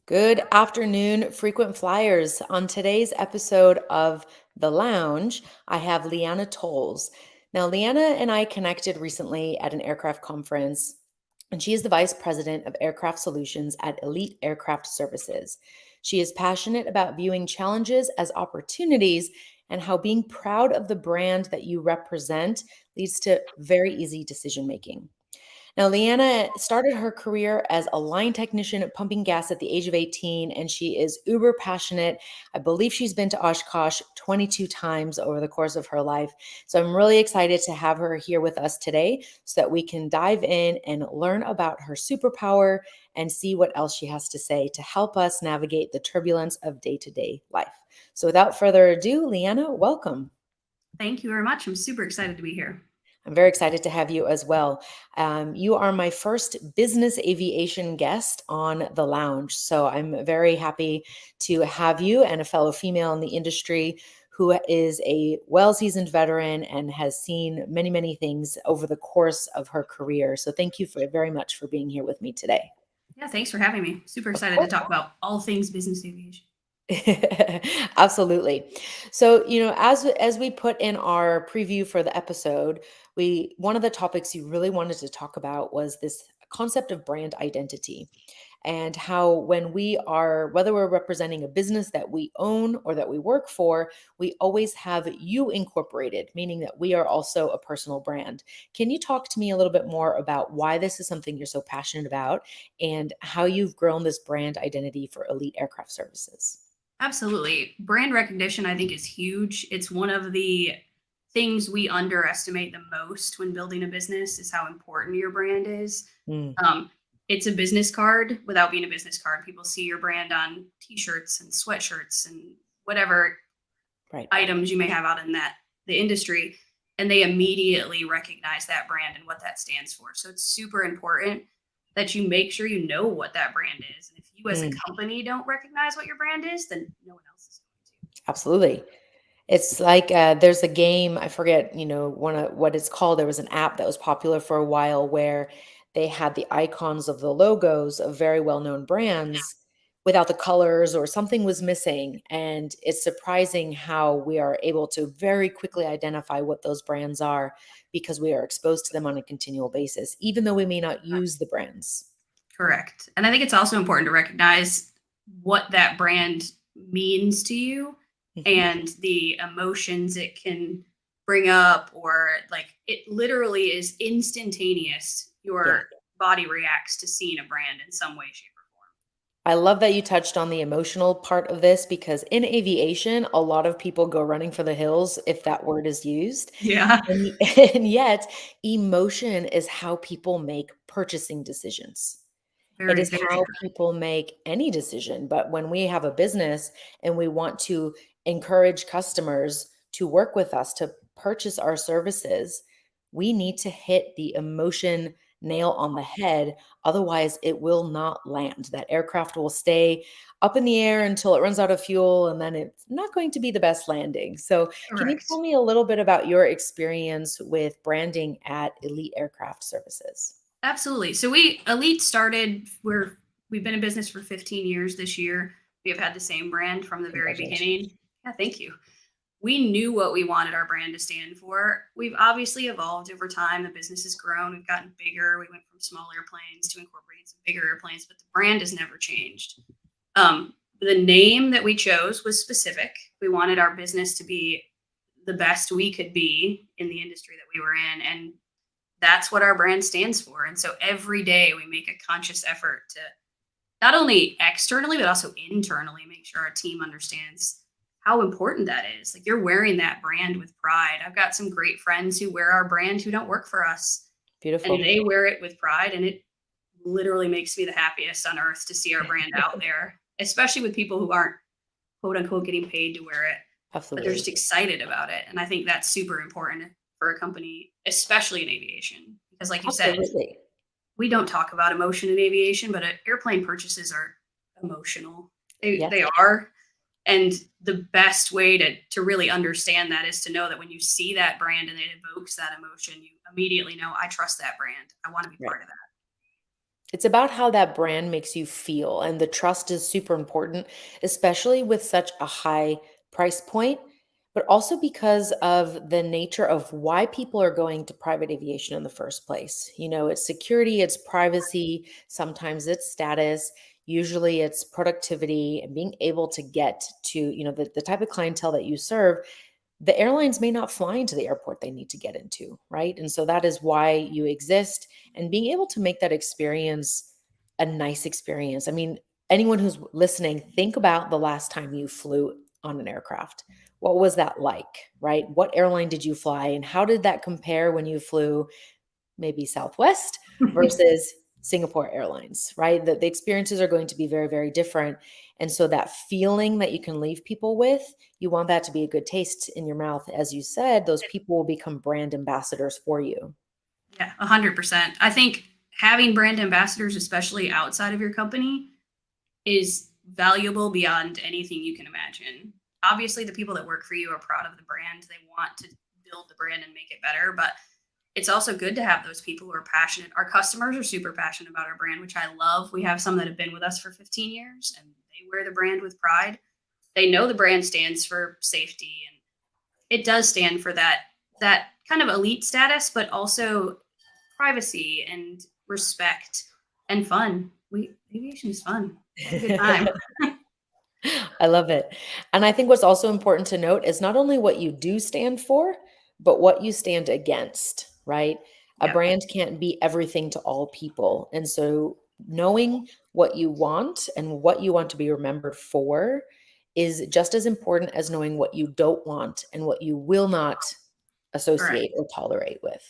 Good afternoon, frequent flyers. On today's episode of The Lounge, I have Leeanna Tolles. Now, Leanna and I connected recently at an aircraft conference, and she is the Vice President of Aircraft Solutions at Elite Aircraft Services. She is passionate about viewing challenges as opportunities and how being proud of the brand that you represent leads to very easy decision making. Now, Leanna started her career as a line technician at pumping gas at the age of 18, and she is uber passionate. I believe she's been to Oshkosh 22 times over the course of her life. So I'm really excited to have her here with us today so that we can dive in and learn about her superpower and see what else she has to say to help us navigate the turbulence of day-to-day life. So without further ado, Leanna, welcome. Thank you very much. I'm super excited to be here. I'm very excited to have you as well. You are my first business aviation guest on the lounge. So I'm very happy to have you and a fellow female in the industry who is a well seasoned veteran and has seen many, many things over the course of her career. So thank you very much for being here with me today. Yeah, thanks for having me. Super Of excited to course. talk about all things business aviation. Absolutely. So, as we put in our preview for the episode, we one of the topics you really wanted to talk about was this concept of brand identity and how when we are whether we're representing a business that we own or that we work for, we always have you incorporated, meaning that we are also a personal brand. Can you talk to me a little bit more about why this is something you're so passionate about and how you've grown this brand identity for Elite Aircraft Services? Absolutely. Brand recognition, I think, is huge. It's one of the things we underestimate the most when building a business is how important your brand is. Mm, Um, it's a business card without being a business card. People see your brand on t-shirts and sweatshirts and whatever right. items you may have out in the industry, and they immediately recognize that brand and what that stands for. So it's super important that you make sure you know what that brand is. And if you as a Mm, company don't recognize what your brand is, then no one else is going to. absolutely. It's like there's a game, I forget, what it's called. There was an app that was popular for a while where they had the icons of the logos of very well-known brands without the colors or something was missing. And it's surprising how we are able to very quickly identify what those brands are because we are exposed to them on a continual basis, even though we may not use the brands. Correct. And I think it's also important to recognize what that brand means to you Mhm. and the emotions it can bring up, or like it literally is instantaneous. Yeah. Your body reacts to seeing a brand in some way, shape, or form. I love that you touched on the emotional part of this because in aviation, a lot of people go running for the hills if that word is used. Yeah. And, and yet, emotion is how people make purchasing decisions. It Very, is very how good. people make any decision. But when we have a business and we want to encourage customers to work with us to purchase our services, we need to hit the emotion nail on the head. Otherwise, it will not land. That aircraft will stay up in the air until it runs out of fuel, and then it's not going to be the best landing. So, can you tell Correct. me a little bit about your experience with branding at Elite Aircraft Services? Absolutely. So we Elite started we've been in business for 15 years this year. We have had the same brand from the very Congratulations. beginning. Yeah, thank you. We knew what we wanted our brand to stand for. We've obviously evolved over time. The business has grown. We've gotten bigger. We went from small airplanes to incorporating some bigger airplanes, but the brand has never changed. The name that we chose was specific. We wanted our business to be the best we could be in the industry that we were in, and that's what our brand stands for. And so every day we make a conscious effort to not only externally, but also internally make sure our team understands how important that is. Like you're wearing that brand with pride. I've got some great friends who wear our brand who don't work for us, and Beautiful. they wear it with pride. And it literally makes me the happiest on earth to see our brand out there, especially with people who aren't quote unquote getting paid to wear it, but they're Absolutely. just excited about it. And I think that's super important for a company, especially in aviation, because like you said, Absolutely. we don't talk about emotion in aviation, but airplane purchases are emotional. They Yes. are. And the best way to really understand that is to know that when you see that brand and it evokes that emotion, you immediately know, I trust that brand. I want to be Right. part of that. It's about how that brand makes you feel, and the trust is super important, especially with such a high price point, but also because of the nature of why people are going to private aviation in the first place. It's security, it's privacy, sometimes it's status, usually it's productivity and being able to get to, the type of clientele that you serve. The airlines may not fly into the airport they need to get into, right? And so that is why you exist, and being able to make that experience a nice experience. I mean, anyone who's listening, think about the last time you flew on an aircraft. What was that like, right? What airline did you fly, and how did that compare when you flew maybe Southwest versus Singapore Airlines, right? The experiences are going to be very, very different. And so that feeling that you can leave people with, you want that to be a good taste in your mouth. As you said, those people will become brand ambassadors for you. Yeah, 100%. I think having brand ambassadors, especially outside of your company, is valuable beyond anything you can imagine. Obviously, the people that work for you are proud of the brand. They want to build the brand and make it better, but it's also good to have those people who are passionate. Our customers are super passionate about our brand, which I love. We have some that have been with us for 15 years and they wear the brand with pride. They know the brand stands for safety, and it does stand for that kind of elite status, but also privacy and respect and fun. Aviation is fun. It's a good time. I love it. And I think what's also important to note is not only what you do stand for, but what you stand against, right? A Yep. brand can't be everything to all people. And so knowing what you want and what you want to be remembered for is just as important as knowing what you don't want and what you will not Correct. associate or tolerate with.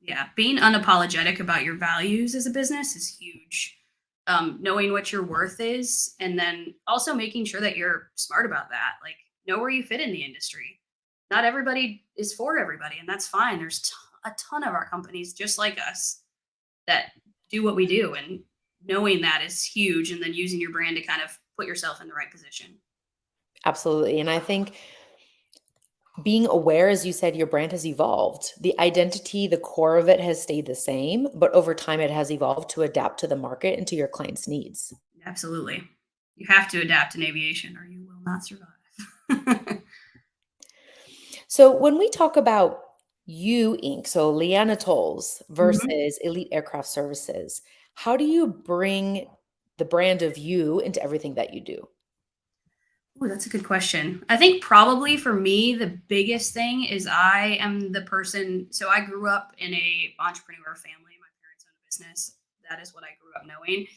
Yeah. Being unapologetic about your values as a business is huge. Knowing what your worth is, and then also making sure that you're smart about that. Like, know where you fit in the industry. Not everybody is for everybody, and that's fine. There's a ton of our companies just like us that do what we do, and knowing that is huge. And then using your brand to kind of put yourself in the right position. Absolutely. And I think being aware, as you said, your brand has evolved. The identity, the core of it has stayed the same, but over time it has evolved to adapt to the market and to your clients' needs. Absolutely, you have to adapt in aviation, or you will not survive. So when we talk about you Inc., so Leeanna Tolles Mhm. versus Elite Aircraft Services, how do you bring the brand of you into everything that you do? Ooh, that's a good question. I think probably for me, the biggest thing is I am the person. So I grew up in a entrepreneur family. My parents own a business. That is what I grew up knowing,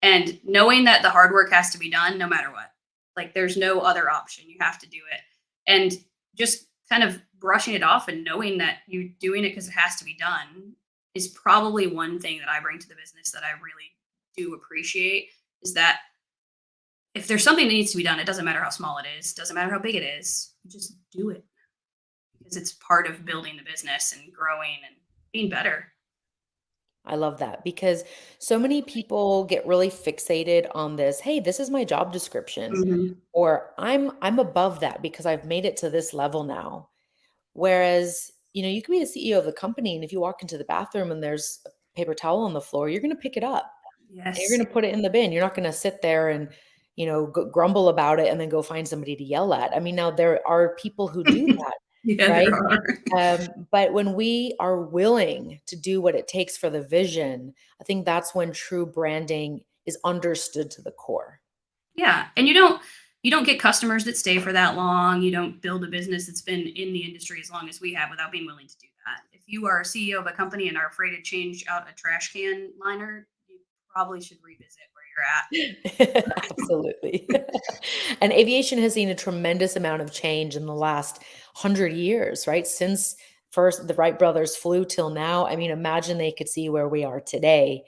and knowing that the hard work has to be done no matter what. Like, there's no other option. You have to do it, and just kind of brushing it off and knowing that you're doing it because it has to be done is probably one thing that I bring to the business that I really do appreciate. Is that if there's something that needs to be done, it doesn't matter how small it is, doesn't matter how big it is, you just do it because it's part of building the business and growing and being better. I love that because so many people get really fixated on this, hey, this is my job description, Mhm. or I'm above that because I've made it to this level now. Whereas, you could be the CEO of the company, and if you walk into the bathroom and there's a paper towel on the floor, you're going to pick it up and you're Yes. going to put it in the bin. You're not going to sit there and, grumble about it and then go find somebody to yell at. I mean, now there are people who do that, Yeah, there right? are. But when we are willing to do what it takes for the vision, I think that's when true branding is understood to the core. Yeah, and you don't get customers that stay for that long. You don't build a business that's been in the industry as long as we have without being willing to do that. If you are a CEO of a company and are afraid to change out a trash can liner, you probably should revisit where you're Absolutely. And aviation has seen a tremendous amount of change in the last 100 years, right? Since first the Wright brothers flew till now. I mean, imagine they could see where we are today.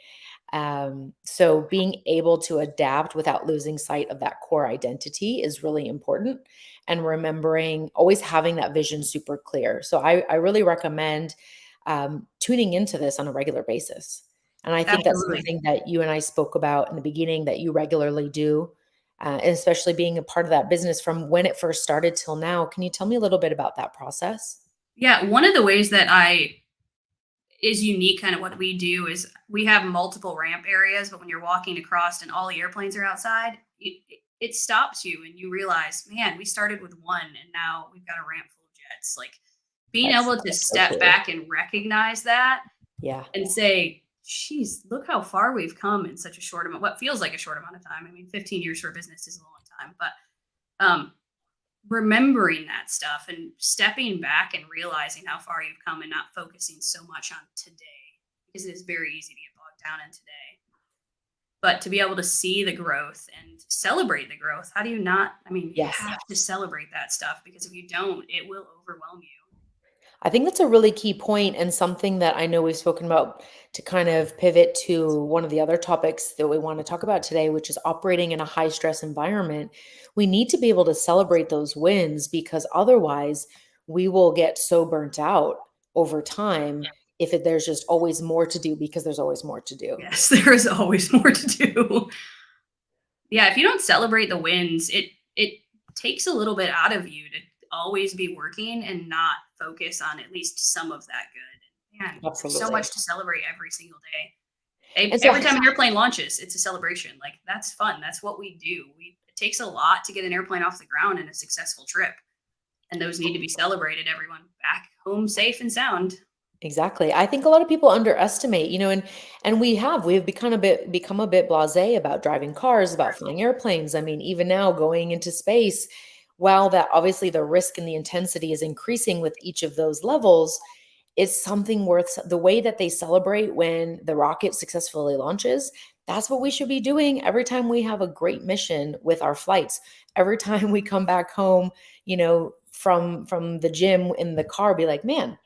So being able to adapt without losing sight of that core identity is really important. And remembering always having that vision super clear. So I really recommend tuning into this on a regular basis. And I at. think that's Absolutely. something that you and I spoke about in the beginning that you regularly do, and especially being a part of that business from when it first started till now. Can you tell me a little bit about that process? Yeah, one of the ways that I is unique. Kind of what we do is we have multiple ramp areas, but when you're walking across and all the airplanes are outside, it stops you and you realize, man, we started with one and now we've got a ramp full of jets. Like being able to That's so step true. back and recognize that Yeah. and say, geez, look how far we've come in such a short amount, what feels like a short amount of time. I mean, 15 years for a business is a long time, but remembering that stuff and stepping back and realizing how far you've come and not focusing so much on today because it is very easy to get bogged down in today. But to be able to see the growth and celebrate the growth, how do you not? I mean, you Yes. have to celebrate that stuff because if you don't, it will overwhelm you. I think that's a really key point and something that I know we've spoken about to kind of pivot to one of the other topics that we want to talk about today, which is operating in a high stress environment. We need to be able to celebrate those wins because otherwise we will get so burnt out over time if there's just always more to do because there's always more to do. Yes, there is always more to do. Yeah, if you don't celebrate the wins, it takes a little bit out of you to always be working and not focus on at least some of that good. Man, there's so Absolutely. much to celebrate every single day. And so Every time an airplane launches, it's a celebration. Like that's fun. That's what we do. It takes a lot to get an airplane off the ground in a successful trip, and those need to be celebrated. Everyone back home safe and sound. exactly. I think a lot of people underestimate, and we have become a bit blasé about driving cars, about flying airplanes. I mean, even now going into space, while that obviously the risk and the intensity is increasing with each of those levels, it's something worth the way that they celebrate when the rocket successfully launches. That's what we should be doing every time we have a great mission with our flights. Every time we come back home, from the gym in the car, be like, man,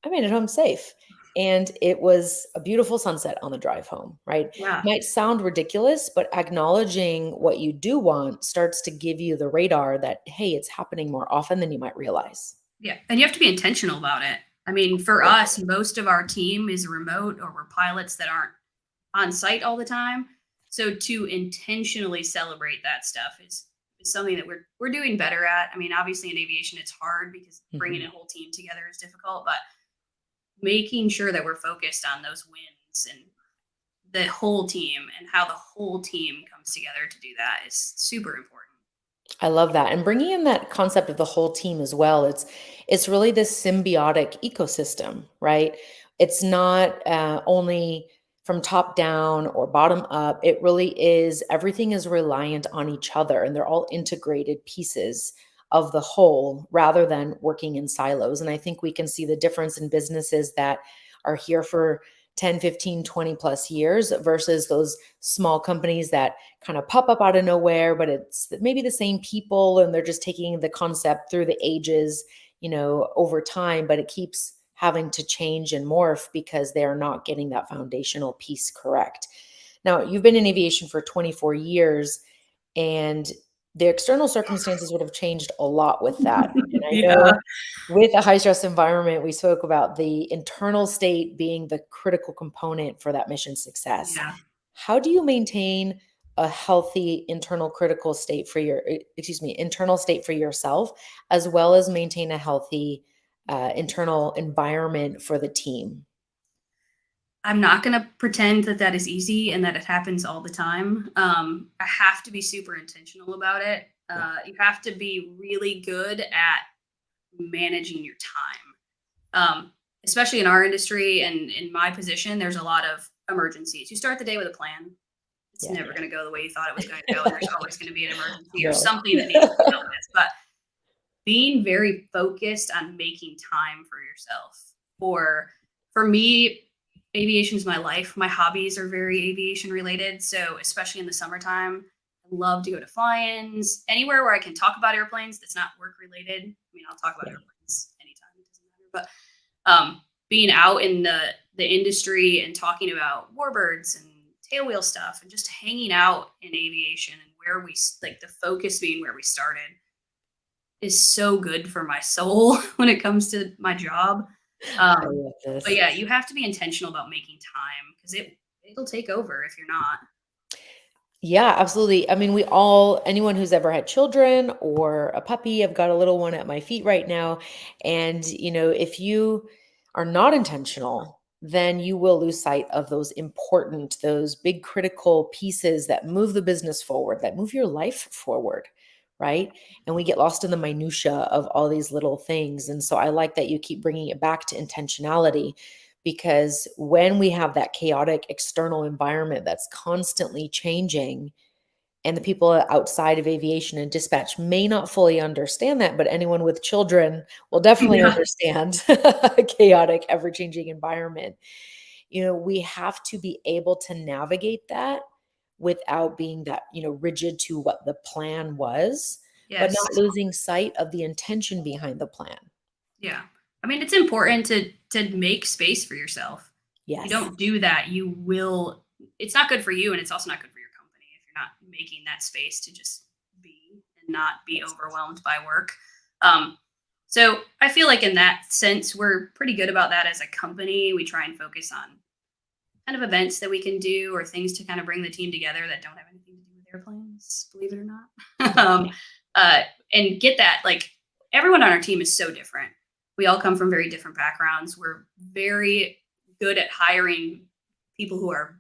I made it home safe. And it was a beautiful sunset on the drive home, right? Yeah, Might sound ridiculous, but acknowledging what you do want starts to give you the radar that, hey, it's happening more often than you might realize. yeah, and you have to be intentional about it. I mean, for us, most of our team is remote, or we're pilots that aren't on site all the time. So to intentionally celebrate that stuff is something that we're doing better at. I mean, obviously in aviation it's hard because bringing Mhm. a whole team together is difficult, but making sure that we're focused on those wins and the whole team and how the whole team comes together to do that is super important. I love that. And bringing in that concept of the whole team as well. It's really this symbiotic ecosystem, right? It's not only from top down or bottom up. It really is everything is reliant on each other and they're all integrated pieces of the whole rather than working in silos. And I think we can see the difference in businesses that are here for 10, 15, 20 plus years versus those small companies that kind of pop up out of nowhere, but it's maybe the same people and they're just taking the concept through the ages, over time, but it keeps having to change and morph because they're not getting that foundational piece correct. Now, you've been in aviation for 24 years and the external circumstances would have changed a lot with that. And I Yeah. know with a high stress environment, we spoke about the internal state being the critical component for that mission success. Yeah. How do you maintain a healthy internal critical state for internal state for yourself, as well as maintain a healthy internal environment for the team? I'm not going to pretend that that is easy and that it happens all the time. I have to be super intentional about it. Yeah. You have to be really good at managing your time, especially in our industry and in my position. There's a lot of emergencies. You start the day with a plan. It's Yeah. never going to go the way you thought it was going to go, and there's always going to be an emergency or No. something that needs to be dealt with. But being very focused on making time for yourself. For me, aviation is my life. My hobbies are very aviation related. So especially in the summertime, I love to go to fly-ins, anywhere where I can talk about airplanes that's not work related. I mean, I'll talk about Yeah. airplanes anytime, it doesn't matter. But being out in the industry and talking about warbirds and tailwheel stuff and just hanging out in aviation and where we like the focus being where we started is so good for my soul when it comes to my job. I Um, love but this. yeah, you have to be intentional about making time because it'll take over if you're not. Yeah, absolutely. I mean, anyone who's ever had children or a puppy, I've got a little one at my feet right now. And, if you are not intentional, then you will lose sight of those important, those big critical pieces that move the business forward, that move your life forward, right? And we get lost in the minutia of all these little things. And so I like that you keep bringing it back to intentionality, because when we have that chaotic external environment that's constantly changing, and the people outside of aviation and dispatch may not fully understand that, but anyone with children will definitely Yeah. understand a chaotic, ever-changing environment. We have to be able to navigate that without being that, rigid to what the plan was, but Yes. not losing sight of the intention behind the plan. Yeah. I mean, it's important to make space for yourself. If you Yes. don't do that, you will it's not good for you and it's also not good for your company if you're not making that space to just be and not be Yes. overwhelmed by work. Um so I feel like in that sense we're pretty good about that as a company. We try and focus on kind of events that we can do or things to kind of bring the team together that don't have anything to do with airplanes, believe it or not. Uh, and get that, like, everyone on our team is so different. We all come from very different backgrounds. We're very good at hiring people who are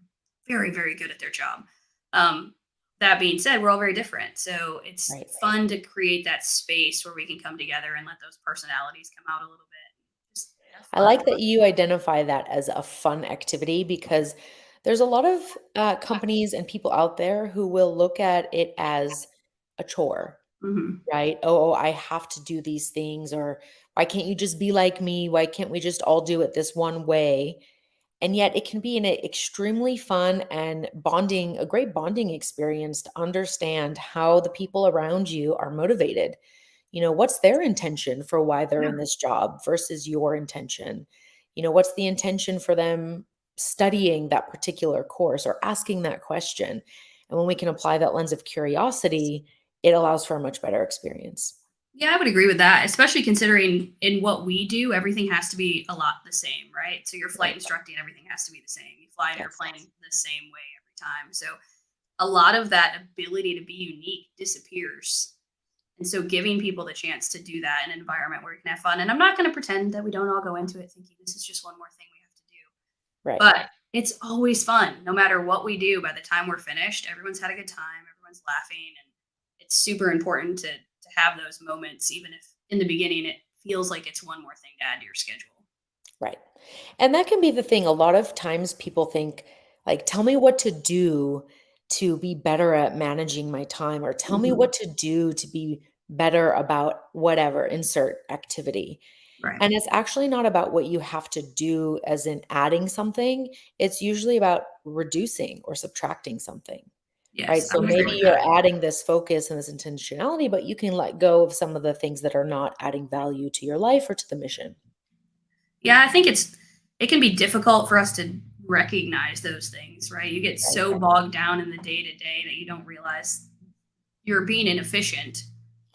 very, very good at their job. Um, that being said, we're all very different. So it's Right. fun to create that space where we can come together and let those personalities come out a little bit. Just have I fun. like that you identify that as a fun activity, because there's a lot of companies and people out there who will look at it as a chore, Mhm. right? Oh, I have to do these things, or why can't you just be like me? Why can't we just all do it this one way? And yet it can be an extremely fun and a great bonding experience to understand how the people around you are motivated. What's their intention for why they're Yeah. in this job versus your intention? What's the intention for them studying that particular course or asking that question? And when we can apply that lens of curiosity, it allows for a much better experience. Yeah, I would agree with that, especially considering in what we do, everything has to be a lot the same, right? So your flight Right. instructing, everything has to be the same. You fly an Yes. airplane the same way every time. So a lot of that ability to be unique disappears. And so giving people the chance to do that in an environment where you can have fun. And I'm not going to pretend that we don't all go into it thinking this is just one more thing we have to do. Right. But it's always fun. No matter what we do, by the time we're finished, everyone's had a good time, everyone's laughing, and it's super important to have those moments, even if in the beginning it feels like it's one more thing to add to your schedule. Right. And that can be the thing. A lot of times people think, like, tell me what to do to be better at managing my time, or tell me Mhm. what to do to be better about whatever, insert activity. Right. And it's actually not about what you have to do, as in adding something. It's usually about reducing or subtracting something, right? Yes, I So would agree maybe with you're that. adding this focus and this intentionality, but you can let go of some of the things that are not adding value to your life or to the mission. Yeah, I think it can be difficult for us to recognize those things, right? You get Right. so bogged down in the day to day that you don't realize you're being inefficient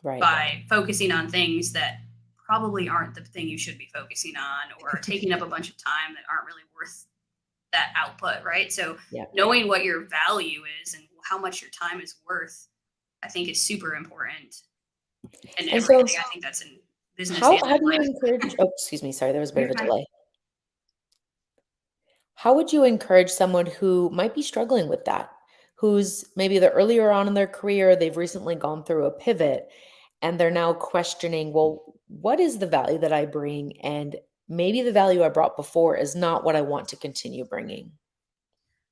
Right. by focusing on things that probably aren't the thing you should be focusing on or taking up a bunch of time that aren't really worth that output, right? So Yeah. knowing what your value is and how much your time is worth, I think is super important in And so everything. I think that's in business how and how in do you life. encourage oh, excuse me, sorry, there was a bit of You're a fine. delay. How would you encourage someone who might be struggling with that? Who's maybe they're earlier on in their career, they've recently gone through a pivot, and they're now questioning, well, what is the value that I bring? And maybe the value I brought before is not what I want to continue bringing.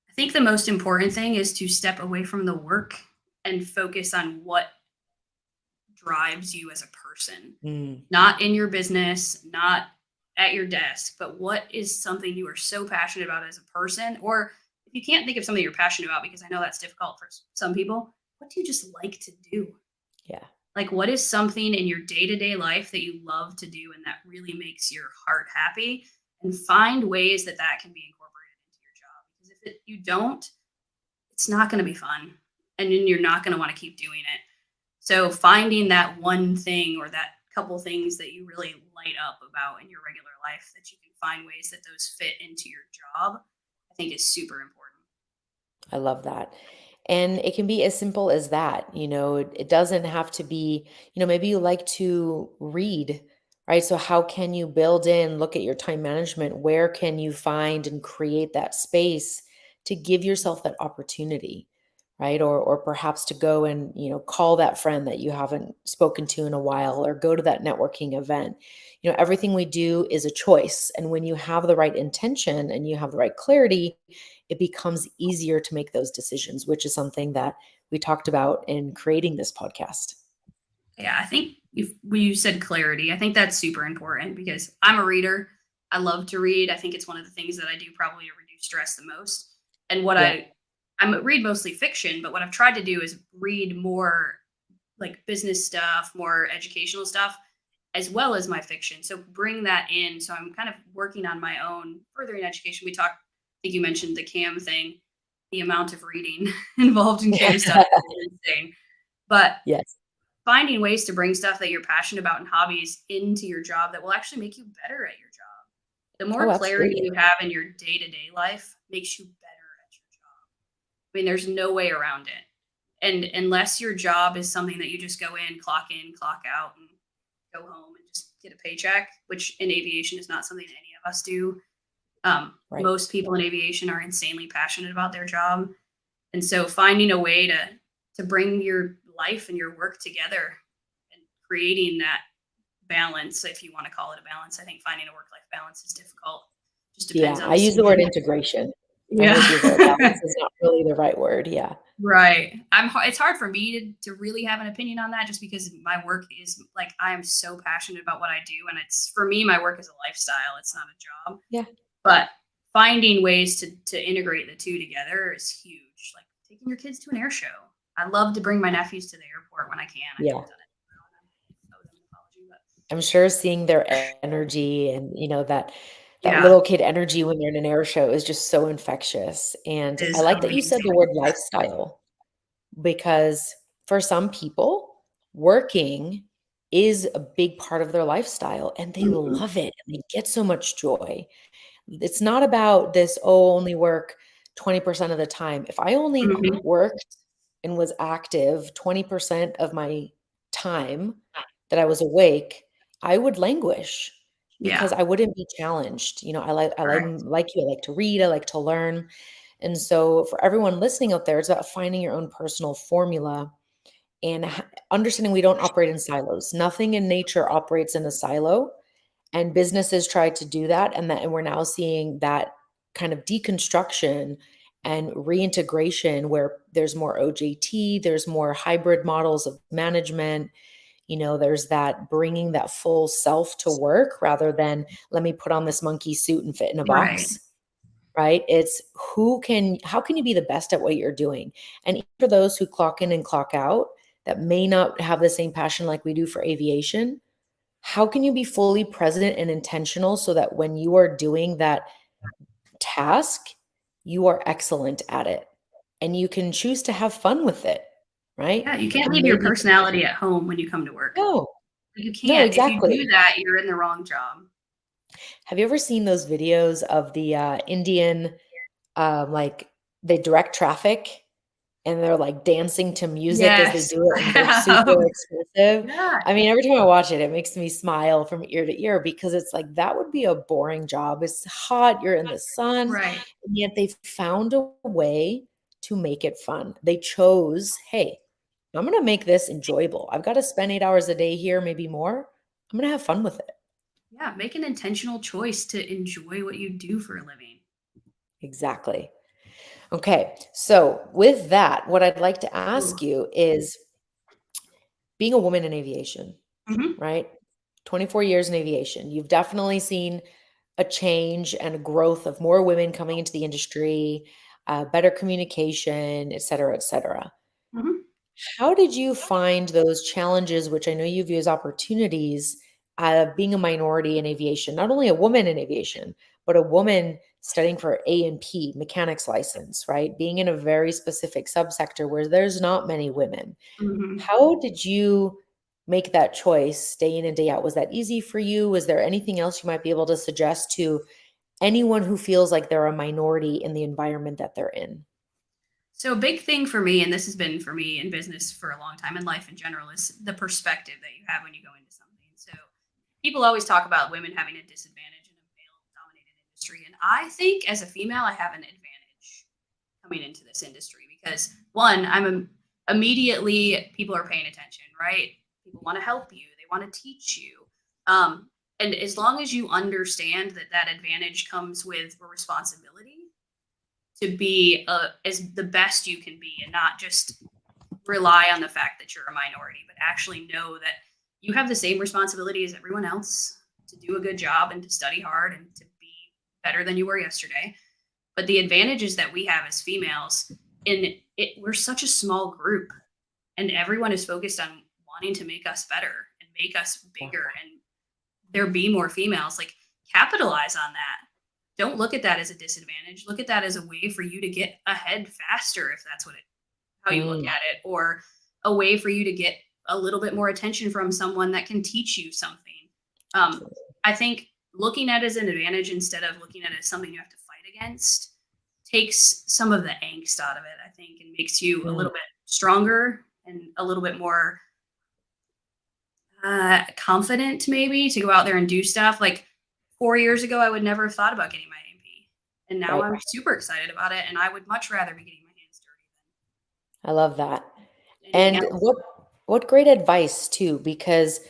I think the most important thing is to step away from the work and focus on what drives you as a person, Mm, not in your business, not at your desk, but what is something you are so passionate about as a person? Or if you can't think of something you're passionate about, because I know that's difficult for some people, what do you just like to do? yeah, Like, what is something in your day to day life that you love to do and that really makes your heart happy? And find ways that that can be incorporated into your job. Because if you don't, it's not going to be fun. And then you're not going to want to keep doing it. So finding that one thing or that couple things that you really light up about in your regular life that you can find ways that those fit into your job, I think is super important. I love that. And it can be as simple as that. It doesn't have to be, maybe you like to read right? So how can you build in, look at your time management, where can you find and create that space to give yourself that opportunity, right? Or perhaps to go and, call that friend that you haven't spoken to in a while, or go to that networking event. Everything we do is a choice. And when you have the right intention and you have the right clarity, it becomes easier to make those decisions, which is something that we talked about in creating this podcast. Yeah, I think if when you said clarity, I think that's super important because I'm a reader. I love to read. I think it's one of the things that I do probably to reduce stress the most. And what Yeah. I read mostly fiction, but what I've tried to do is read more like business stuff, more educational stuff, as well as my fiction. So bring that in. So I'm kind of working on my own furthering education. We talked, I think you mentioned the CAM thing, the amount of reading involved in CAM stuff is insane. But Yes. finding ways to bring stuff that you're passionate about and hobbies into your job that will actually make you better at your job. The more Oh, clarity absolutely. you have in your day-to-day life makes you better at your job. I mean, there's no way around it. And unless your job is something that you just go in, clock out, and go home and just get a paycheck, which in aviation is not something any of us do. Right. Most people in aviation are insanely passionate about their job, and so finding a way to bring your life and your work together and creating that balance, if you want to call it a balance. I think finding a work life balance is difficult. Just depends Yeah, on I the use the word season. integration. I Yeah. would use it. Balance is not really the right word. Yeah. Right. It's hard for me to really have an opinion on that just because my work is like I am so passionate about what I do, and it's for me my work is a lifestyle, it's not a job. Yeah. But finding ways to integrate the two together is huge. Like taking your kids to an air show. I love to bring my nephews to the airport when I can. I Yeah. haven't done it in a while, and I owe them an apology, but I'm sure seeing their energy and, that yeah, little kid energy when they're in an air show is just so infectious. And it I is like that you said the amazing. word lifestyle, because for some people, working is a big part of their lifestyle and they Mhm. love it and they get so much joy. It's not about this, "Oh, only work 20% of the time." If I only Mhm. worked and was active 20% of my time that I was awake, I would languish because Yeah, I wouldn't be challenged. correct. Like you, I like to read, I like to learn. And so for everyone listening out there, it's about finding your own personal formula and understanding we don't operate in silos. Nothing in nature operates in a silo, and businesses try to do that, and we're now seeing that kind of deconstruction and reintegration where there's more OJT, there's more hybrid models of management. There's that bringing that full self to work rather than let me put on this monkey suit and fit in a Right. box, right? It's how can you be the best at what you're doing? And for those who clock in and clock out that may not have the same passion like we do for aviation, how can you be fully present and intentional so that when you are doing that task, you are excellent at it and you can choose to have fun with it, right? Yeah, you can't And leave your maybe, personality at home when you come to work. no, You no, can't. If you do exactly. that, you're in the wrong job. Have you ever seen those videos of the Indian, like they direct traffic and they're like dancing to music as they Yes, do it I and they're have. super expressive? Yeah, I mean, every time I watch it, it makes me smile from ear to ear because it's like that would be a boring job. It's hot, you're in the sun, right. and yet they found a way to make it fun. They chose, hey, I'm going to make this enjoyable. I've got to spend 8 hours a day here, maybe more. I'm going to have fun with it. Yeah, make an intentional choice to enjoy what you do for a living. Exactly. Okay. So, with that, what I'd like to Ooh. ask you is being a woman in aviation, Mhm, right? 24 years in aviation. You've definitely seen a change and a growth of more women coming into the industry, better communication, et cetera, et cetera. mhm. How did you find those challenges, which I know you view as opportunities, being a minority in aviation, not only a woman in aviation, but a woman studying for A&P, mechanics license, right? Being in a very specific subsector where there's not many women. Mhm. How did you make that choice day in and day out? Was that easy for you? Was there anything else you might be able to suggest to anyone who feels like they're a minority in the environment that they're in? So a big thing for me, and this has been for me in business for a long time, in life in general, is the perspective that you have when you go into something. So people always talk about women having a disadvantage in a male dominated industry. And I think as a female, I have an advantage coming into this industry because one, immediately people are paying attention, right? People want to help you, they want to teach you. And as long as you understand that that advantage comes with a responsibility to be as the best you can be and not just rely on the fact that you're a minority, but actually know that you have the same responsibility as everyone else to do a good job and to study hard and to be better than you were yesterday. But the advantages that we have as females in it, we're such a small group and everyone is focused on wanting to make us better and make us Yeah. bigger and there be more females. Like, capitalize on that. Don't look at that as a disadvantage. Look at that as a way for you to get ahead faster if that's how you look Mm, at it, or a way for you to get a little bit more attention from someone that can teach you something. Um, absolutely. I think looking at it as an advantage instead of looking at it as something you have to fight against takes some of the angst out of it, I think, and makes you a Mm, little bit stronger and a little bit more confident, maybe, to go out there and do stuff. Like 4 years ago, I would never have thought about getting my AP. And now right. I'm super excited about it. And I would much rather be getting my hands dirty I love that. than anything And else. what great advice too, because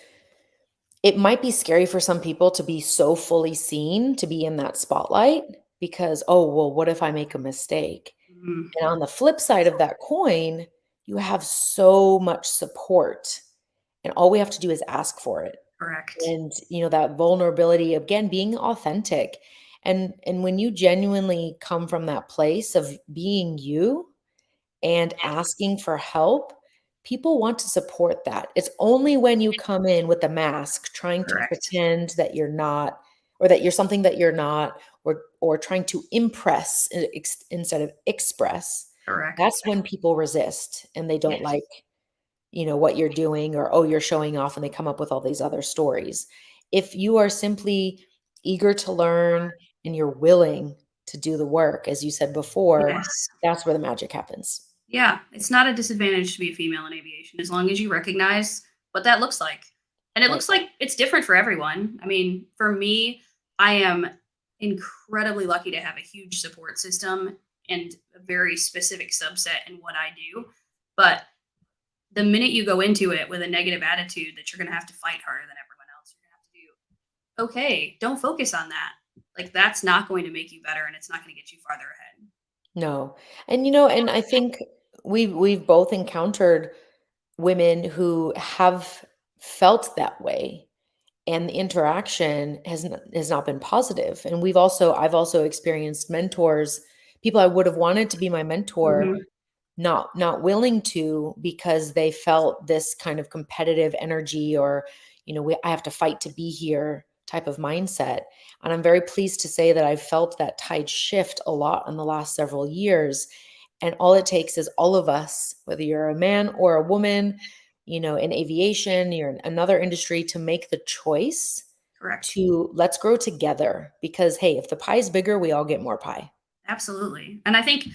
it might be scary for some people to be so fully seen, to be in that spotlight because, oh, well, what if I make a mistake? Mhm. And on the flip side of that coin, you have so much support, and all we have to do is ask for it. Correct. And, that vulnerability, again, being authentic. And when you genuinely come from that place of being you, and asking for help, people want to support that. It's only when you come in with a mask trying to Correct. pretend that you're not, or that you're something that you're not, or trying to impress instead of express, Correct. that's when people resist and they don't Yes. like, what you're doing, or, oh, you're showing off, and they come up with all these other stories. If you are simply eager to learn and you're willing to do the work, as you said before, Yes. that's where the magic happens. Yeah. It's not a disadvantage to be a female in aviation as long as you recognize what that looks like. And it Right. looks like it's different for everyone. I mean, for me, I am incredibly lucky to have a huge support system and a very specific subset in what I do. But the minute you go into it with a negative attitude that you're going to have to fight harder than everyone else, you're going to have to do, okay, don't focus on that. Like, that's not going to make you better and it's not going to get you farther ahead. No. And I think we've both encountered women who have felt that way, and the interaction has not been positive. And I've also experienced mentors, people I would have wanted to be my mentor, Mhm. not willing to because they felt this kind of competitive energy, or I have to fight to be here type of mindset. And I'm very pleased to say that I've felt that tide shift a lot in the last several years. And all it takes is all of us, whether you're a man or a woman, in aviation, you're in another industry, to make the choice Correct. to let's grow together, because hey, if the pie's bigger, we all get more pie. Absolutely. And I think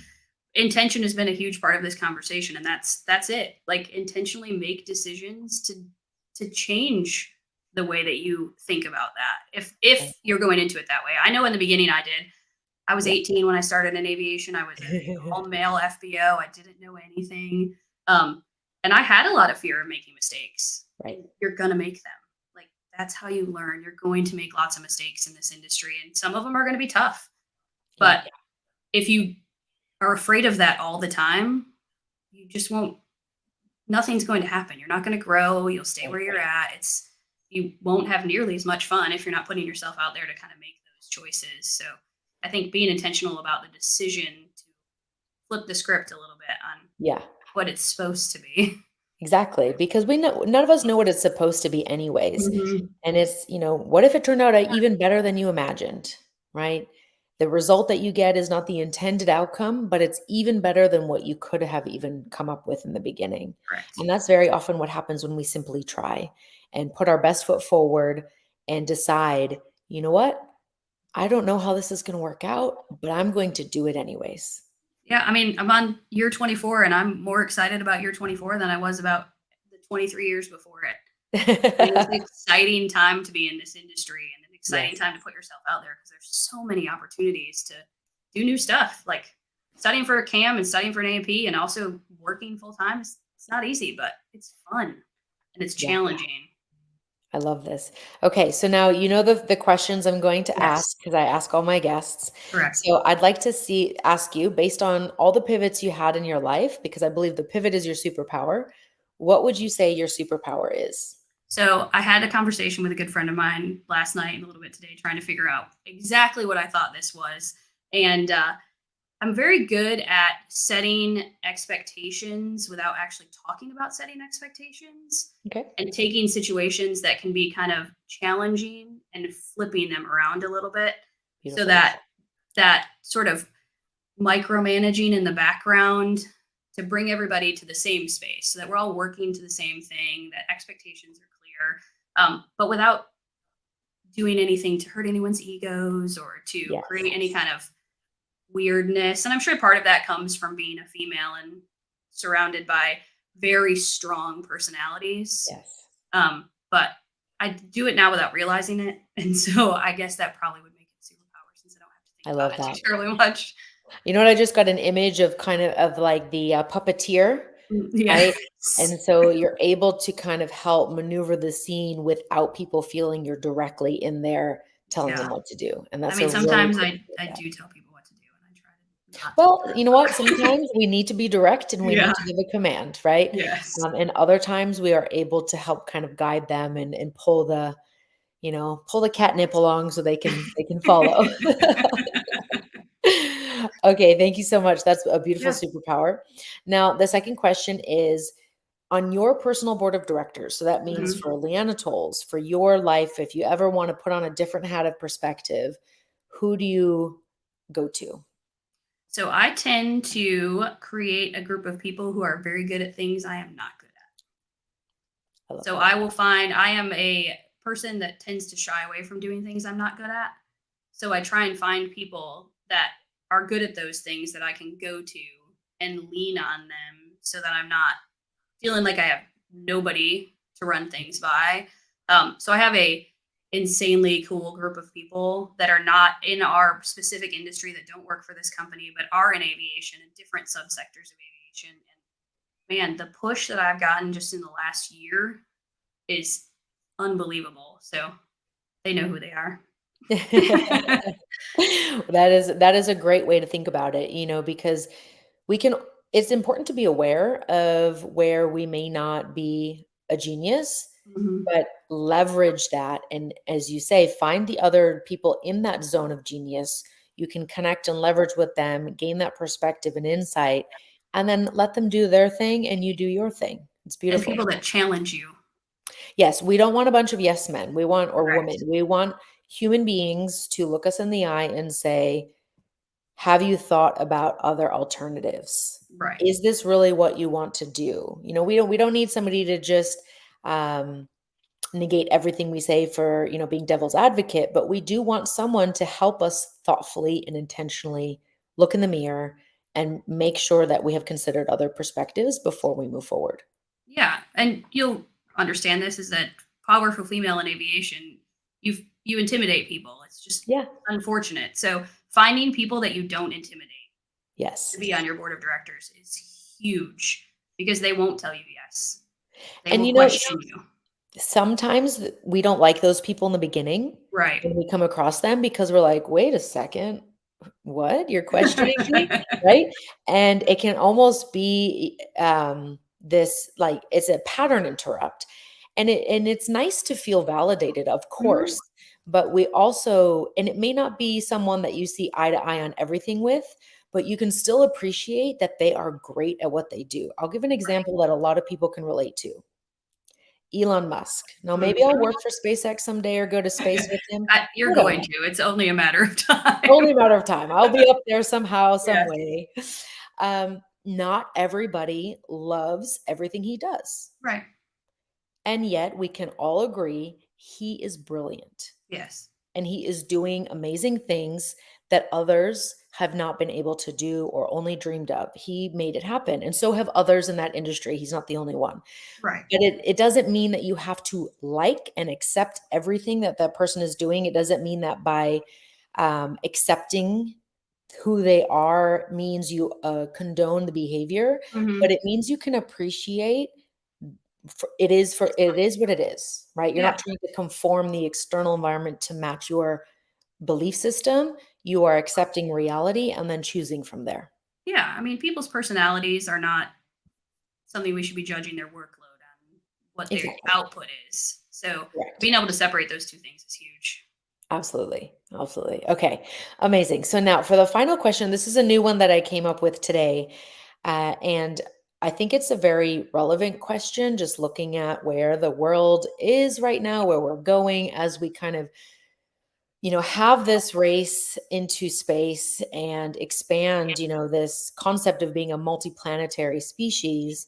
intention has been a huge part of this conversation, and that's it. Like, intentionally make decisions to change the way that you think about that. If you're going into it that way. I know in the beginning I did. I was Yeah. 18 when I started in aviation. I was an all male FBO. I didn't know anything. Um, and I had a lot of fear of making mistakes. Right. And you're going to make them. Like, that's how you learn. You're going to make lots of mistakes in this industry, and some of them are going to be tough. Yeah. But if you are afraid of that all the time, you just won't, nothing's going to happen. You're not going to grow. You'll stay Right. where you're at. You won't have nearly as much fun if you're not putting yourself out there to kind of make those choices. So I think being intentional about the decision to flip the script a little bit on Yeah. what it's supposed to be. Exactly, because we know none of us know what it's supposed to be anyways. Mhm. And it's, what if it turned out even better than you imagined, right? The result that you get is not the intended outcome, but it's even better than what you could have even come up with in the beginning. Correct. And that's very often what happens when we simply try and put our best foot forward and decide, you know what? I don't know how this is going to work out, but I'm going to do it anyways. Yeah, I mean, I'm on year 24 and I'm more excited about year 24 than I was about the 23 years before it. It is an exciting time to be in this industry and an exciting Yes. time to put yourself out there because there's so many opportunities to do new stuff. Like studying for a CAM and studying for an AP and also working full time. It's not easy, but it's fun and it's Yeah. challenging. I love this. Okay, so now you know the questions I'm going to Yes, ask because I ask all my guests. correct. So I'd like to ask you based on all the pivots you had in your life, because I believe the pivot is your superpower. What would you say your superpower is? So I had a conversation with a good friend of mine last night and a little bit today, trying to figure out exactly what I thought this was. And I'm very good at setting expectations without actually talking about setting expectations Okay. and taking situations that can be kind of challenging and flipping them around a little bit so Beautiful. that that sort of micromanaging in the background to bring everybody to the same space so that we're all working to the same thing, that expectations are clear, but without doing anything to hurt anyone's egos or to Yes. create any kind of weirdness. And I'm sure part of that comes from being a female and surrounded by very strong personalities. Yes. But I do it now without realizing it. And so I guess that probably would make it a superpower since I don't have to think I about love it too that. terribly much. You know what? I just got an image of like the puppeteer, right? Yes. And so you're able to kind of help maneuver the scene without people feeling you're directly in there telling them Yeah. what to do. And I that's mean, a really sometimes cool I skill set. do tell people what to do and I try to not do Well, you know what? that. Sometimes we need to be direct and we Yeah. need to give a command, right? Yes. And other times we are able to help kind of guide them and pull pull the catnip along so they can follow. Okay, thank you so much. That's a beautiful Yeah. superpower. Now, the second question is on your personal board of directors. So that means Mhm. for Leeanna Tolles, for your life, if you ever want to put on a different hat of perspective, who do you go to? So I tend to create a group of people who are very good at things I am not good at. I love So that. I will find I am a person that tends to shy away from doing things I'm not good at. So I try and find people that are good at those things that I can go to and lean on them so that I'm not feeling like I have nobody to run things by. So I have a insanely cool group of people that are not in our specific industry that don't work for this company, but are in aviation and different subsectors of aviation. And man, the push that I've gotten just in the last year is unbelievable. So they know who they are. That is a great way to think about it, because we can it's important to be aware of where we may not be a genius, Mhm. but leverage that and as you say, find the other people in that zone of genius. You can connect and leverage with them, gain that perspective and insight, and then let them do their thing and you do your thing. It's And beautiful. people that challenge you. Yes, we don't want a bunch of yes men. We want or women. Correct. We want human beings to look us in the eye and say, "Have you thought about other alternatives? Right. Is this really what you want to do?" We don't need somebody to just um, negate everything we say for, being devil's advocate, but we do want someone to help us thoughtfully and intentionally look in the mirror and make sure that we have considered other perspectives before we move forward. Yeah, and you'll understand this is that powerful female in aviation, you intimidate people. It's just Yeah. unfortunate. So finding people that you don't intimidate to Yes. be on your board of directors is huge because they won't tell you yes. They And will you know, question you. sometimes we don't like those people in the beginning Right. when we come across them because we're like, "Wait a second, what? You're questioning me?" Right? And it can almost be, this like it's a pattern interrupt. And it's nice to feel validated, of Mhm. course, but we also and it may not be someone that you see eye to eye on everything with, but you can still appreciate that they are great at what they do. I'll give an Right. example that a lot of people can relate to. Elon Musk. Now, maybe I'll Mhm. work for SpaceX someday or go to space with him. You're I don't going know. to. It's only a matter of time. Only a matter of time. I'll be up there somehow, some Yes. way. Not everybody loves everything he does. Right. And yet we can all agree he is brilliant Yes. and he is doing amazing things that others have not been able to do or only dreamed of. He made it happen. And so have others in that industry. He's not the only one. Right. But it doesn't mean that you have to like and accept everything that that person is doing. It doesn't mean that by accepting who they are means you condone the behavior, but Hmm. it means you can appreciate it is what it is, right? You're Yeah. not trying to conform the external environment to match your belief system. You are accepting reality and then choosing from there. Yeah. I mean, people's personalities are not something we should be judging their workload on what their Exactly. output is. So Correct. being able to separate those two things is huge. Absolutely. Absolutely. Okay. Amazing. So now for the final question, this is a new one that I came up with today. And I think it's a very relevant question, just looking at where the world is right now, where we're going as we kind of, have this race into space and expand, this concept of being a multiplanetary species.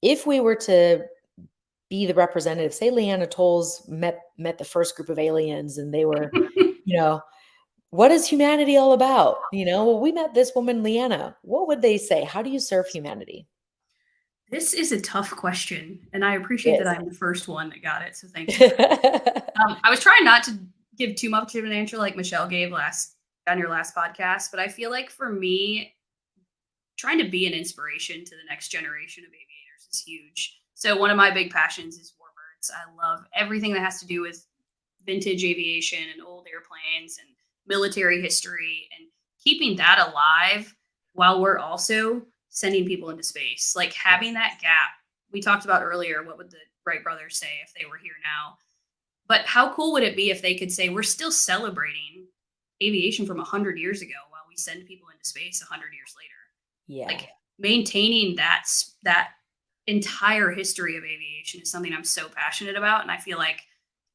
If we were to be the representative, say Leeanna Tolles met the first group of aliens and they were, you know, what is humanity all about? Well, we met this woman, Leanna. What would they say? How do you serve humanity? This is a tough question, and I appreciate that Yes. I'm the first one that got it. So thanks for that. I was trying not to give too much of an answer like Michelle gave last on your last podcast, but I feel like for me, trying to be an inspiration to the next generation of aviators is huge. So one of my big passions is warbirds. I love everything that has to do with vintage aviation and old airplanes and military history and keeping that alive while we're also sending people into space. Like having Yes. that gap. We talked about earlier, what would the Wright brothers say if they were here now? But how cool would it be if they could say, we're still celebrating aviation from 100 years ago while we send people into space 100 years later? Yeah. Like maintaining that entire history of aviation is something I'm so passionate about, and I feel like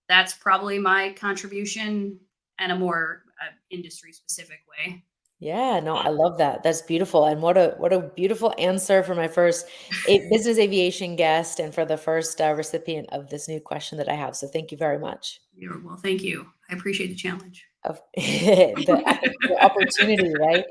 that's probably my contribution in a more industry specific way. Yeah, no, I love that. That's beautiful. And what a beautiful answer for my first business aviation guest and for the first recipient of this new question that I have. So thank you very much. Well, thank you. I appreciate the challenge. Of the opportunity, right?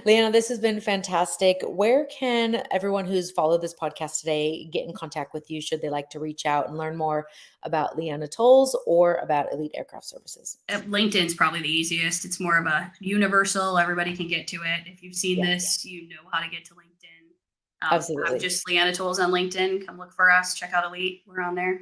Leanna, this has been fantastic. Where can everyone who's followed this podcast today get in contact with you should they like to reach out and learn more about Leeanna Tolles or about Elite Aircraft Services? LinkedIn's probably the easiest. It's more of a universal. Everybody can get to it. If you've seen Yeah, this, you know how to get to LinkedIn. I'm absolutely. just Leanna Tolles on LinkedIn. Come look for us. Check out Elite. We're on there.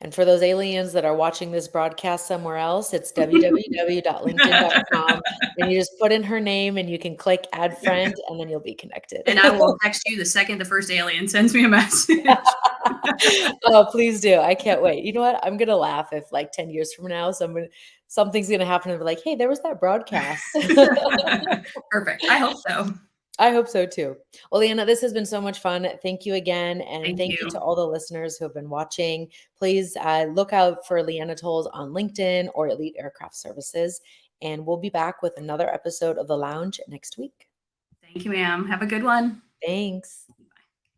And for those aliens that are watching this broadcast somewhere else, it's www.linkedin.com. And you just put in her name and you can click add friend and then you'll be connected. And I will text you the second the first alien sends me a message. Oh, please do. I can't wait. You know what? I'm gonna laugh if like 10 years from now, something's gonna happen and be like, hey, there was that broadcast. Perfect. I hope so. I hope so too. Well, Leanna, this has been so much fun. Thank you again. And Thank thank you to you. all the listeners who have been watching. Please look out for Leanna Tolles on LinkedIn or Elite Aircraft Services. And we'll be back with another episode of The Lounge next week. Thank you, ma'am. Have a good one. Thanks.